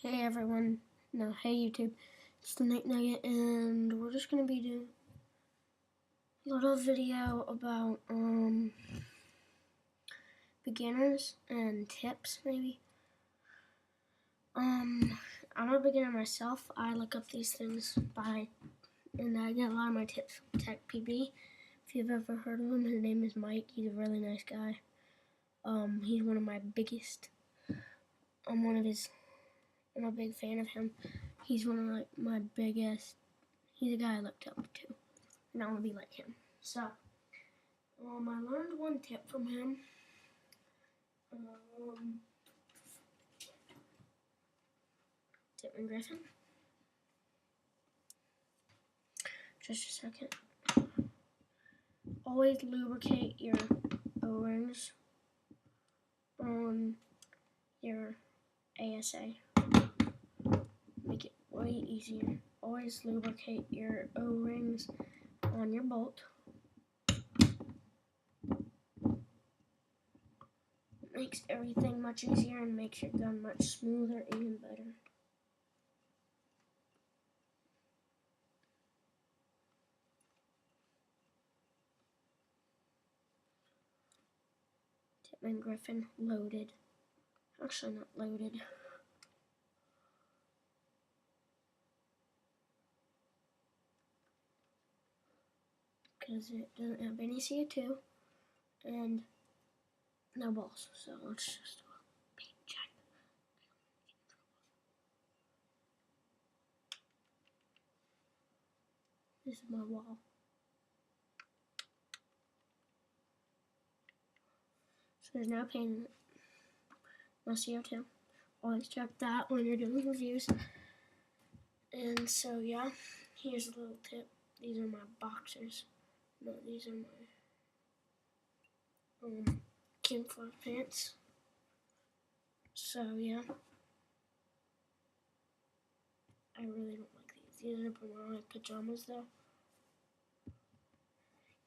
Hey everyone, no, hey YouTube, it's the Night Nugget, and we're just gonna be doing a little video about beginners and tips maybe. I'm a beginner myself. I look up these things and I get a lot of my tips from Tech PB. If you've ever heard of him, his name is Mike. He's a really nice guy. He's one of my biggest. I'm a big fan of him. He's one of my biggest. He's a guy I looked up to, and I want to be like him. So, I learned one tip from him. Tip Griffin. Just a second. Always lubricate your O-rings on your ASA. Make it way easier. Always lubricate your O-rings on your bolt. Makes everything much easier and makes your gun much smoother and better. Tipman Griffin loaded. Actually not loaded. Because it doesn't have any CO2 and no balls. So let's just do a paint check. This is my wall. So there's no paint in it. No CO2. Always check that when you're doing reviews. And so yeah, here's a little tip. These are my boxers. No, these are my camouflage pants. So yeah, I really don't like these. These are my pajamas though.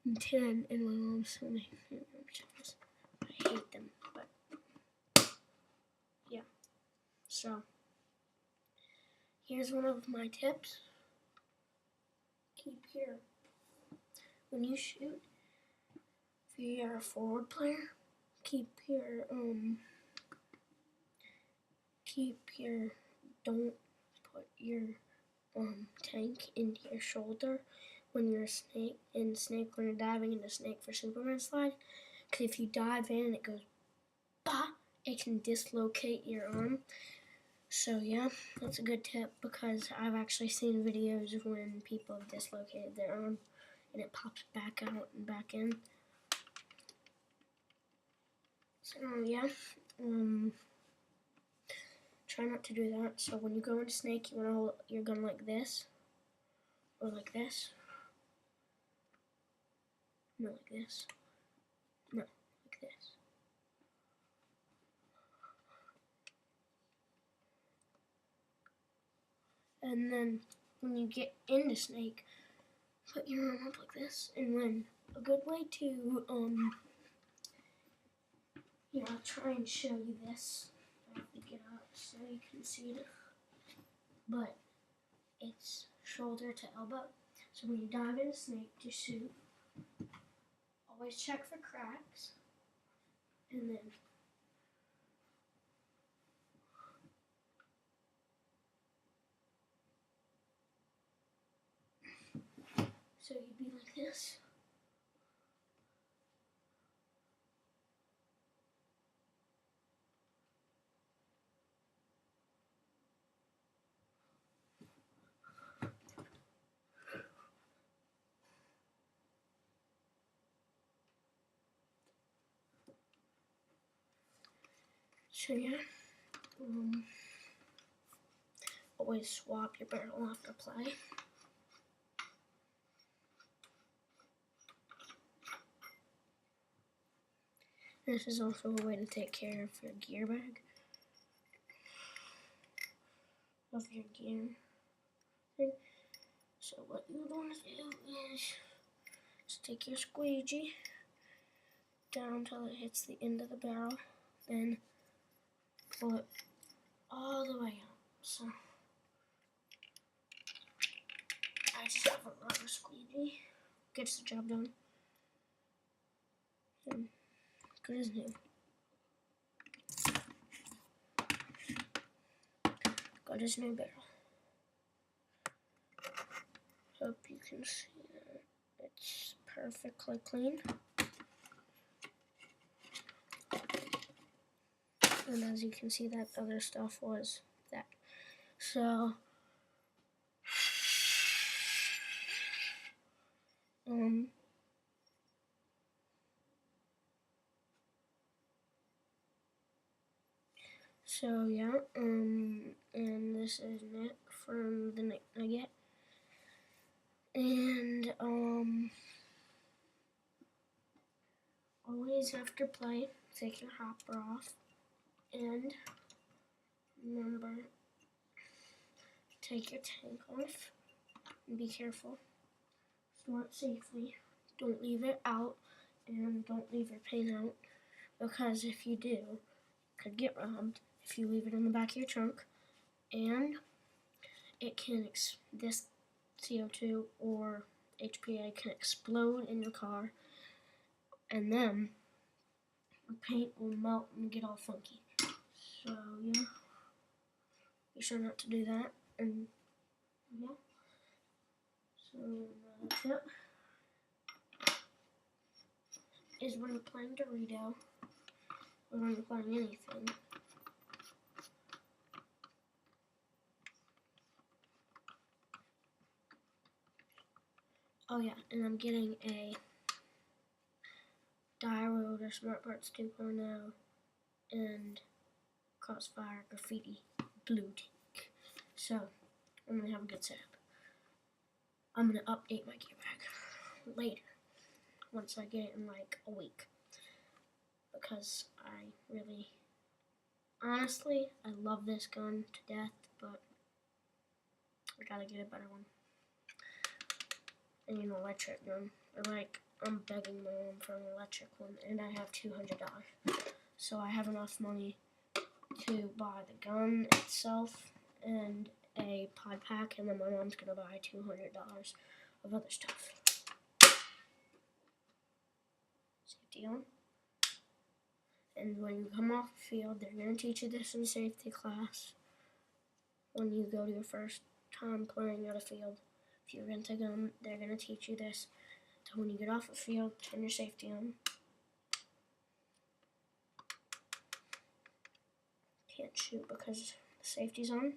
And 10 in my mom's swimming pajamas. I hate them, but yeah. So here's one of my tips. Keep your, when you shoot, if you're a forward player, don't put your tank into your shoulder when you're a snake, when you're diving into snake for Superman slide, because if you dive in and it goes, bah, it can dislocate your arm. So yeah, that's a good tip because I've actually seen videos of when people have dislocated their arm and it pops back out and back in. So yeah, try not to do that. So when you go into snake, you want to hold your gun like this, or like this. No, like this. No, like this. And then when you get into snake, put your arm up like this. And then a good way to I'll try and show you this. I have to get up so you can see it. But it's shoulder to elbow. So when you dive in a snake to shoot, always check for cracks. And then so you'd be like this. So yeah, always swap your barrel after play. This is also a way to take care of your gear bag, of your gear thing. So what you want to do is just take your squeegee down till it hits the end of the barrel, then pull it all the way out. so I just have a rubber squeegee. Gets the job done. And good as new. Got his new barrel. Hope you can see that it's perfectly clean. And as you can see, that other stuff was that. So, yeah, and this is it from the Nugget. And, always after play, take your hopper off. And remember, take your tank off and be careful. Store it safely. Don't leave it out, and don't leave your paint out, because if you do, it could get robbed if you leave it in the back of your trunk, and it can, this CO2 or HPA can explode in your car, and then the paint will melt and get all funky. So yeah, be sure not to do that. And yeah, so the tip is when you're playing Dorito, or when you're playing anything, oh yeah, and I'm getting a Diode or Smart Parts 2.0 and Crossfire Graffiti blue tank. So I'm gonna have a good setup. I'm gonna update my gear bag later, once I get it in like a week, because I really, honestly, I love this gun to death, but I gotta get a better one. I need an electric gun. I'm begging my mom for an electric one, and I have $200. So I have enough money to buy the gun itself and a pod pack, and then my mom's gonna buy $200 of other stuff. Safety on. And when you come off the field, they're gonna teach you this in safety class. When you go to your first time playing at a field, if you rent a gun, they're gonna teach you this. So when you get off the field, turn your safety on. Can't shoot because the safety's on.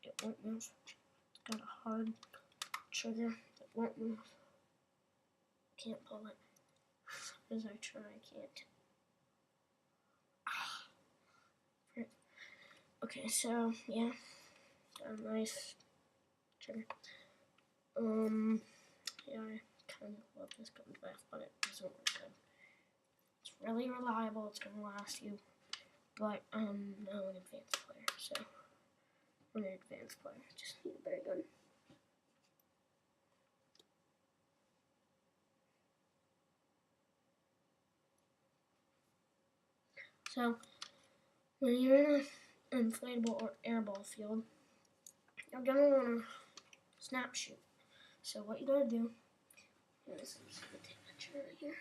It won't move. It's got a hard trigger. It won't move. Can't pull it. As I try, I can't. Okay, so yeah, got a nice trigger. Yeah, I kind of love this gun to death, but it doesn't work good. It's really reliable. It's gonna last you, but I'm now an advanced player, so I'm an advanced player. I just need a better gun. So when you're in an inflatable or airball field, you're gonna want to snap shoot. So what you gotta do is, I'm just gonna take a picture right here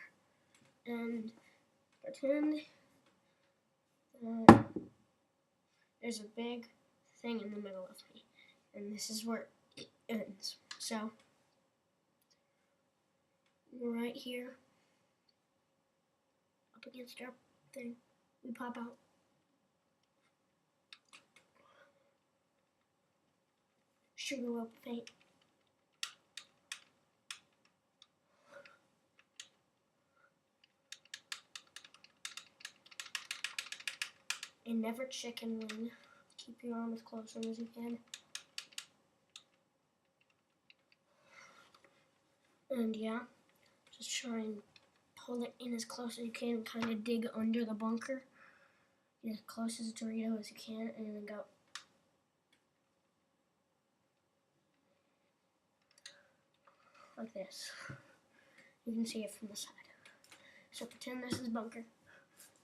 and pretend that there's a big thing in the middle of me, and this is where it ends. So right here, up against our thing, we pop out. Shoot a rope of paint. And never chicken wing. Keep your arm as close in as you can. And yeah, just try and pull it in as close as you can and kind of dig under the bunker. Get as close as a Dorito as you can, and then go. Like this. You can see it from the side. So pretend this is bunker.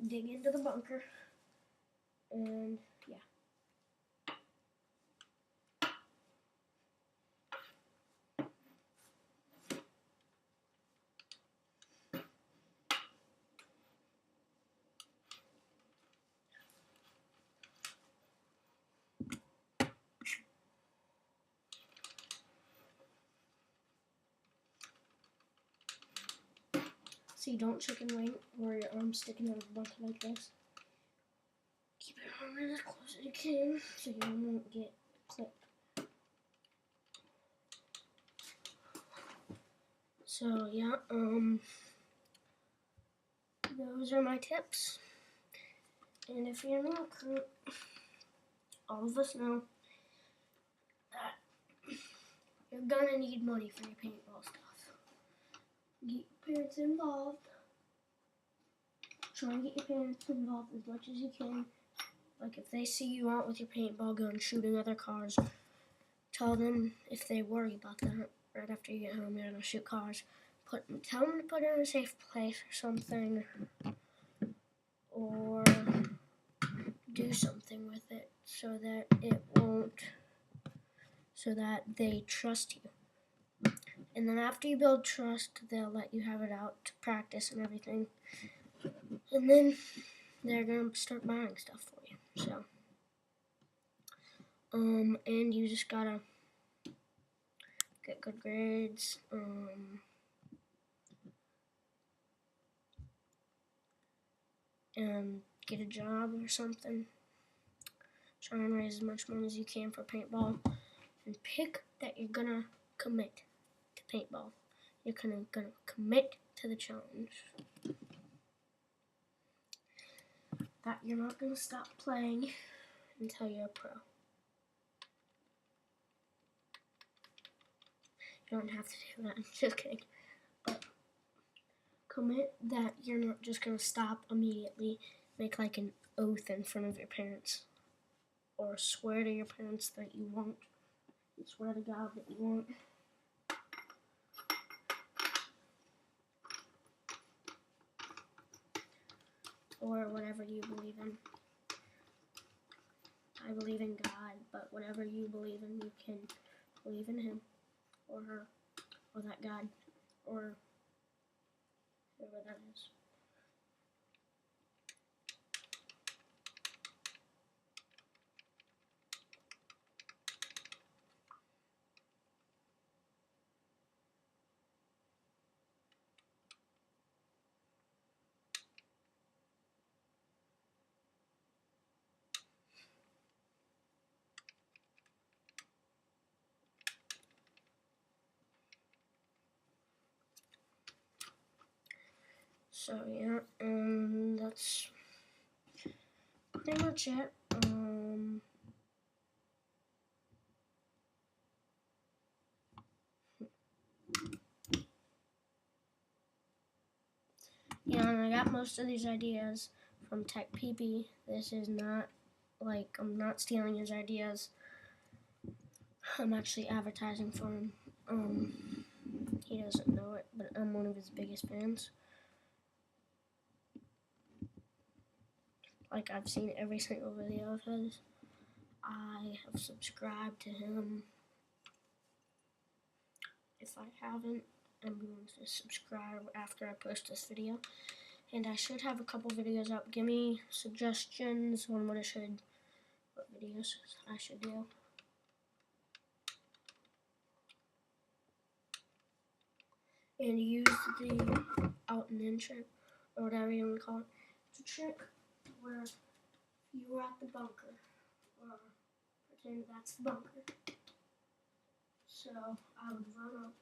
Dig into the bunker. And yeah. See, don't chicken wing where your arm's sticking out of the bunker like this. Keep your arm in as close as you can so your arm won't get clipped. So yeah, those are my tips. And if you're not recruit, all of us know that you're gonna need money for your paintball stuff. Get your parents involved. Try and get your parents involved as much as you can. Like if they see you out with your paintball gun shooting other cars, tell them if they worry about that right after you get home, you're gonna shoot cars. Tell them to put it in a safe place or something, or do something with it so that it won't, so that they trust you. And then after you build trust, they'll let you have it out to practice and everything. And then they're gonna start buying stuff for you. So, and you just gotta get good grades, and get a job or something. Try and raise as much money as you can for paintball, and pick that you're gonna commit to paintball. You're gonna commit to the challenge. That you're not gonna stop playing until you're a pro. You don't have to do that. I'm just kidding. But commit that you're not just gonna stop immediately. Make like an oath in front of your parents, or swear to your parents that you won't. Swear to God that you won't. Or whatever you believe in. I believe in God, but whatever you believe in, you can believe in Him, or her, or that God, or whoever that is. So yeah, that's pretty much it. Yeah, and I got most of these ideas from Tech PB. This is not like I'm not stealing his ideas. I'm actually advertising for him. He doesn't know it, but I'm one of his biggest fans. Like, I've seen every single video of his. I have subscribed to him. If I haven't, I'm going to subscribe after I post this video. And I should have a couple videos up. Give me suggestions on what videos I should do. And use the out and in trick, or whatever you want to call it. It's a trick where you were at the bunker, or pretend that's the bunker. So I would run up,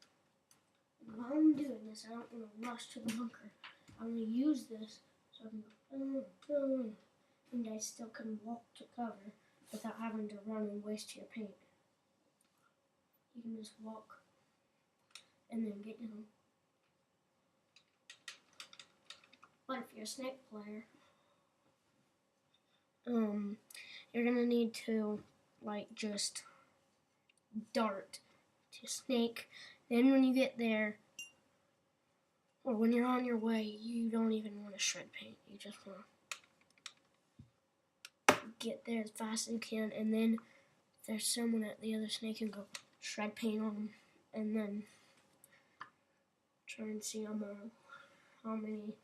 and while I'm doing this, I don't want to rush to the bunker. I'm going to use this so I can go, and I still can walk to cover without having to run and waste your paint. You can just walk and then get down. But if you're a snake player, you're gonna need to like just dart to snake. Then when you get there, or when you're on your way, you don't even want to shred paint. You just want to get there as fast as you can, and then if there's someone at the other snake, you can go shred paint on them, and then try and see how many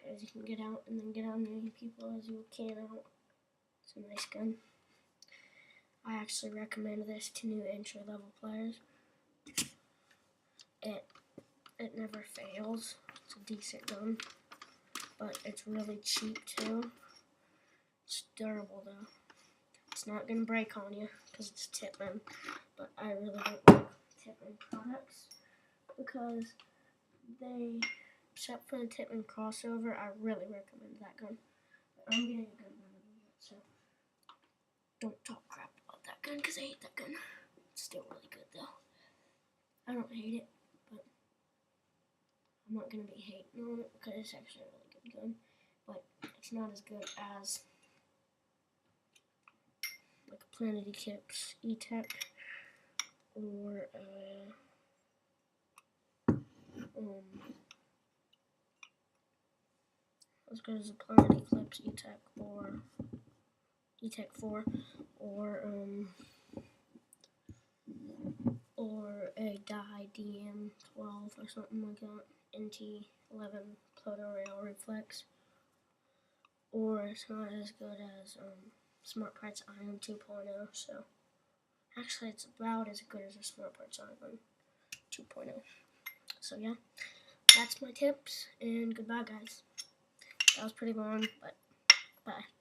guys you can get out, and then get as many people as you can out. It's a nice gun. I actually recommend this to new entry level players. It never fails. It's a decent gun, but it's really cheap too. It's durable though. It's not gonna break on you because it's Tippmann, but I really don't like Tippmann products because they, except for the Tippmann crossover, I really recommend that gun. But I'm getting a gun out of it, so don't talk crap about that gun because I hate that gun. It's still really good though. I don't hate it, but I'm not going to be hating on it because it's actually a really good gun. But it's not as good as like a Planet Eclipse E-Tech or as good as a Planet Eclipse E-Tech or E-Tech 4 or a Dye DM12 or something like that, NT11 Pluto Rail Reflex, or it's not as good as Smart Parts Ion 2.0, so actually it's about as good as a Smart Parts Ion 2.0. So yeah, that's my tips, and goodbye guys. That was pretty long, but bye.